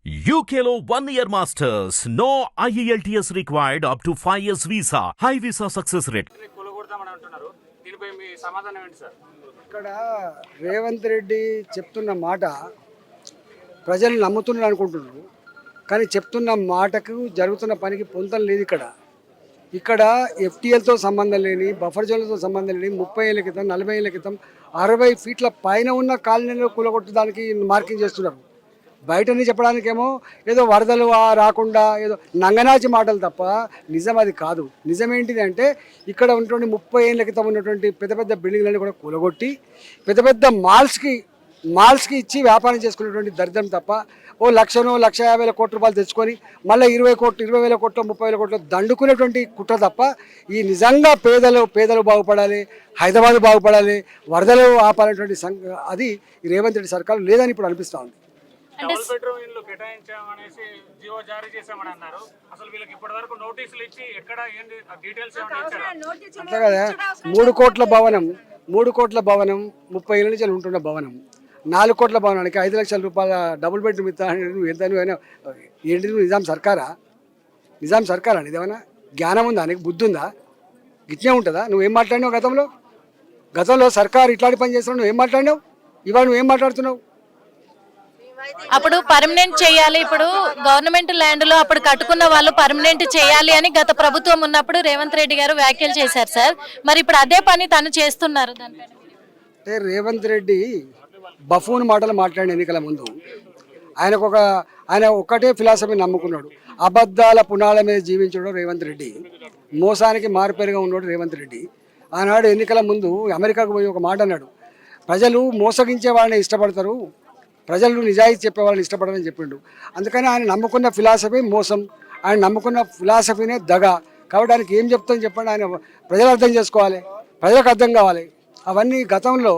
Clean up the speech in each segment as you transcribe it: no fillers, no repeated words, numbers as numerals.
UKLO 1 year masters. No IELTS required up to 5 years visa. High visa success rate. కొలగొడతామని అంటున్నారు. దీనిపై మీ సమాధానం ఏంటి sir? ఇక్కడ రేవంత్ రెడ్డి చెప్తున్న మాట ప్రజలు నమ్ముతున్నారు అనుకుంటున్నారు, కానీ చెప్తున్న మాటకు జరుగుతున్న పనికి పొంతం లేదు. ఇక్కడ ఎఫ్టీఎల్తో సంబంధం లేని, బఫర్ జోన్లతో సంబంధం లేని 30 ఏళ్ళ క్రితం 40 ఏళ్ళ క్రితం 60 ఫీట్ల పైన ఉన్న కాలనీలో కూలగొట్టడానికి మార్కింగ్ చేస్తున్నారు. బయటని చెప్పడానికేమో ఏదో వరదలు రాకుండా ఏదో నంగనాచి మాటలు తప్ప నిజం అది కాదు. నిజం ఏంటిది అంటే ఇక్కడ ఉన్నటువంటి 30 ఏళ్ళ క్రితం ఉన్నటువంటి పెద్ద పెద్ద బిల్డింగ్లన్నీ కూడా కూలగొట్టి పెద్ద పెద్ద మాల్స్కి ఇచ్చి వ్యాపారం చేసుకునేటువంటి దరిద్రం తప్ప ఓ 1,50,000 కోట్ల రూపాయలు తెచ్చుకొని మళ్ళీ 20,000 కోట్లు 30,000 కోట్లు దండుకునేటువంటి కుట్ర తప్ప ఈ నిజంగా పేదలు బాగుపడాలి, హైదరాబాద్ బాగుపడాలి, వరదలు ఆపాలనేటువంటి అది రేవంత్ రెడ్డి సర్కారు లేదని ఇప్పుడు అనిపిస్తూ ఉంది. డబుల్ బెడ్రూమ్ ఇల్లు కేటాయించామనేసి జీవో జారీ చేశామని అన్నారు. అసలు వీళ్ళకి ఇప్పటివరకు నోటీసులు ఇచ్చి ఎక్కడ ఏంటి డీటెయిల్స్ ఏమైనా ఇచ్చారా? అంతే కదా, 3 కోట్ల భవనం 30 ఏళ్ళ నుంచి ఉంటున్న భవనం, 4 కోట్ల భవనానికి 5 లక్షల రూపాయల డబుల్ బెడ్రూమ్ ఏంటి? నిజాం సర్కారా ఇదేమన్నా జ్ఞానం ఉందా, నీకు బుద్ధి ఉందా? గిట్నే ఉంటుందా? నువ్వేం మాట్లాడినావు గతంలో సర్కారు ఇట్లాంటి పని చేస్తున్నావు, నువ్వేం మాట్లాడినావు? ఇవాళ నువ్వేం మాట్లాడుతున్నావు? అప్పుడు పర్మనెంట్ చేయాలి, ఇప్పుడు గవర్నమెంట్ ల్యాండ్ లో అప్పుడు కట్టుకున్న వాళ్ళు పర్మనెంట్ చేయాలి అని గత ప్రభుత్వం ఉన్నప్పుడు రేవంత్ రెడ్డి గారు వ్యాఖ్యలు చేశారు సార్. మరి ఇప్పుడు అదే పని తను చేస్తున్నారు. అంటే రేవంత్ రెడ్డి బఫూన్ మాటలు మాట్లాడిన ఎన్నికల ముందు ఆయన ఒక్కటే ఫిలాసఫీ నమ్ముకున్నాడు. అబద్ధాల పునాల మీద జీవించడం రేవంత్ రెడ్డి, మోసానికి మారుపేరుగా ఉన్నాడు రేవంత్ రెడ్డి. ఆనాడు ఎన్నికల ముందు అమెరికాకు పోయి ఒక మాట అన్నాడు, ప్రజలు మోసగించే వాళ్ళని ఇష్టపడతారు, ప్రజలు నిజాయితీ చెప్పే వాళ్ళని ఇష్టపడాలని చెప్పిండు. అందుకని ఆయన నమ్ముకున్న ఫిలాసఫీ మోసం, ఆయన నమ్ముకున్న ఫిలాసఫీనే దగ. కాబట్టి ఆయనకి ఏం చెప్తాను చెప్పండి, ఆయన ప్రజలు అర్థం చేసుకోవాలి, ప్రజలకు అర్థం కావాలి. అవన్నీ గతంలో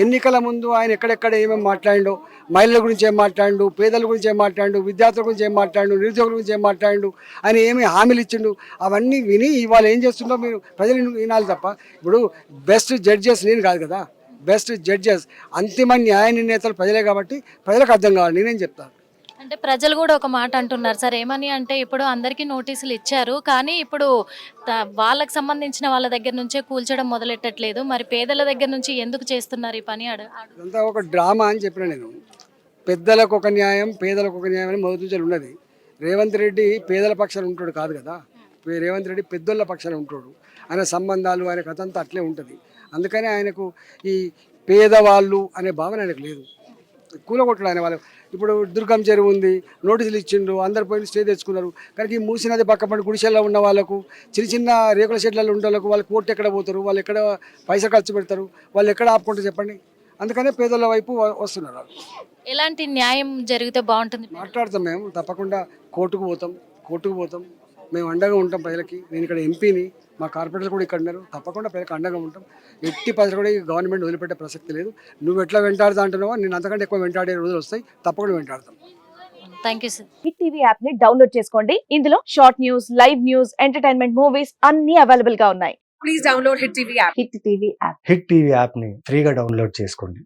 ఎన్నికల ముందు ఆయన ఎక్కడెక్కడ ఏమేమి మాట్లాడిండో, మహిళల గురించి ఏం మాట్లాడిండు, పేదల గురించి ఏం మాట్లాడిండు, విద్యార్థుల గురించి ఏం మాట్లాడిండు, నిరుద్యోగుల గురించి ఏం మాట్లాడిండు, ఆయన ఏమి హామీలు ఇచ్చిండు, అవన్నీ విని ఇవాళ ఏం చేస్తుండో మీరు ప్రజలు వినాలి తప్ప. ఇప్పుడు బెస్ట్ జడ్జెస్ నేను కాదు కదా, బెస్ట్ జడ్జెస్ అంతిమ న్యాయ నిర్ణేతలు ప్రజలే కాబట్టి ప్రజలకు అర్థం కావాలి. నేనేం చెప్తాను అంటే ప్రజలు కూడా ఒక మాట అంటున్నారు సార్, ఏమని అంటే ఇప్పుడు అందరికీ నోటీసులు ఇచ్చారు, కానీ ఇప్పుడు వాళ్ళకి సంబంధించిన వాళ్ళ దగ్గర నుంచే కూల్చడం మొదలెట్టట్లేదు, మరి పేదల దగ్గర నుంచి ఎందుకు చేస్తున్నారు ఈ పని? అదంతా ఒక డ్రామా అని చెప్పిన నేను. పెద్దలకు ఒక న్యాయం, పేదలకు ఒక న్యాయం అని మొదటి నుంచి ఉన్నది. రేవంత్ రెడ్డి పేదల పక్షాన ఉంటాడు కాదు కదా, రేవంత్ రెడ్డి పెద్దోళ్ళ పక్షాన ఉంటాడు. ఆయన సంబంధాలు, ఆయన కథ అంతా అట్లే ఉంటుంది. అందుకని ఆయనకు ఈ పేదవాళ్ళు అనే భావన ఆయనకు లేదు. కూలగొట్టడు ఆయన వాళ్ళు. ఇప్పుడు దుర్గం చెరువు ఉంది, నోటీసులు ఇచ్చిండు, అందరు పోయి స్టే తెచ్చుకున్నారు. కానీ ఈ మూసినది పక్కపడి గుడిసెల్లో ఉన్న వాళ్ళకు, చిన్న రేకుల షెడ్లలో ఉండే వాళ్ళకు వాళ్ళు కోర్టు ఎక్కడ పోతారు, వాళ్ళు ఎక్కడ పైసలు ఖర్చు పెడతారు, వాళ్ళు ఎక్కడ ఆపుకుంటారు చెప్పండి? అందుకనే పేదల వైపు వస్తున్నారు. ఎలాంటి న్యాయం జరిగితే బాగుంటుంది? మాట్లాడతాం మేము, తప్పకుండా కోర్టుకు పోతాం, మేము అండగా ఉంటాం ప్రజలకి. నేను ఇక్కడ ఎంపీని, మా కార్పొరేటర్లు కూడా ఇక్కడ ఉన్నారు, తప్పకుండా ప్రజలకు అండగా ఉంటాం. ఎట్టి పరిస్థితులు కూడా ఈ గవర్నమెంట్ వదిలిపెట్టే ప్రసక్తి లేదు. నువ్వు ఎట్లా వెంటాడుతా అంటున్నావో నేను అంతకంటే ఎక్కువ వెంటాడే రోజులు వస్తాయి, తప్పకుండా వెంటాడతాం. Thank you sir. Hit TV app ని డౌన్లోడ్ చేసుకోండి. ఇందులో short news, live news, entertainment movies అన్ని అవైలబుల్ గా ఉన్నాయి. Please download Hit TV app. Hit TV app ని ఫ్రీగా డౌన్లోడ్ చేసుకోండి.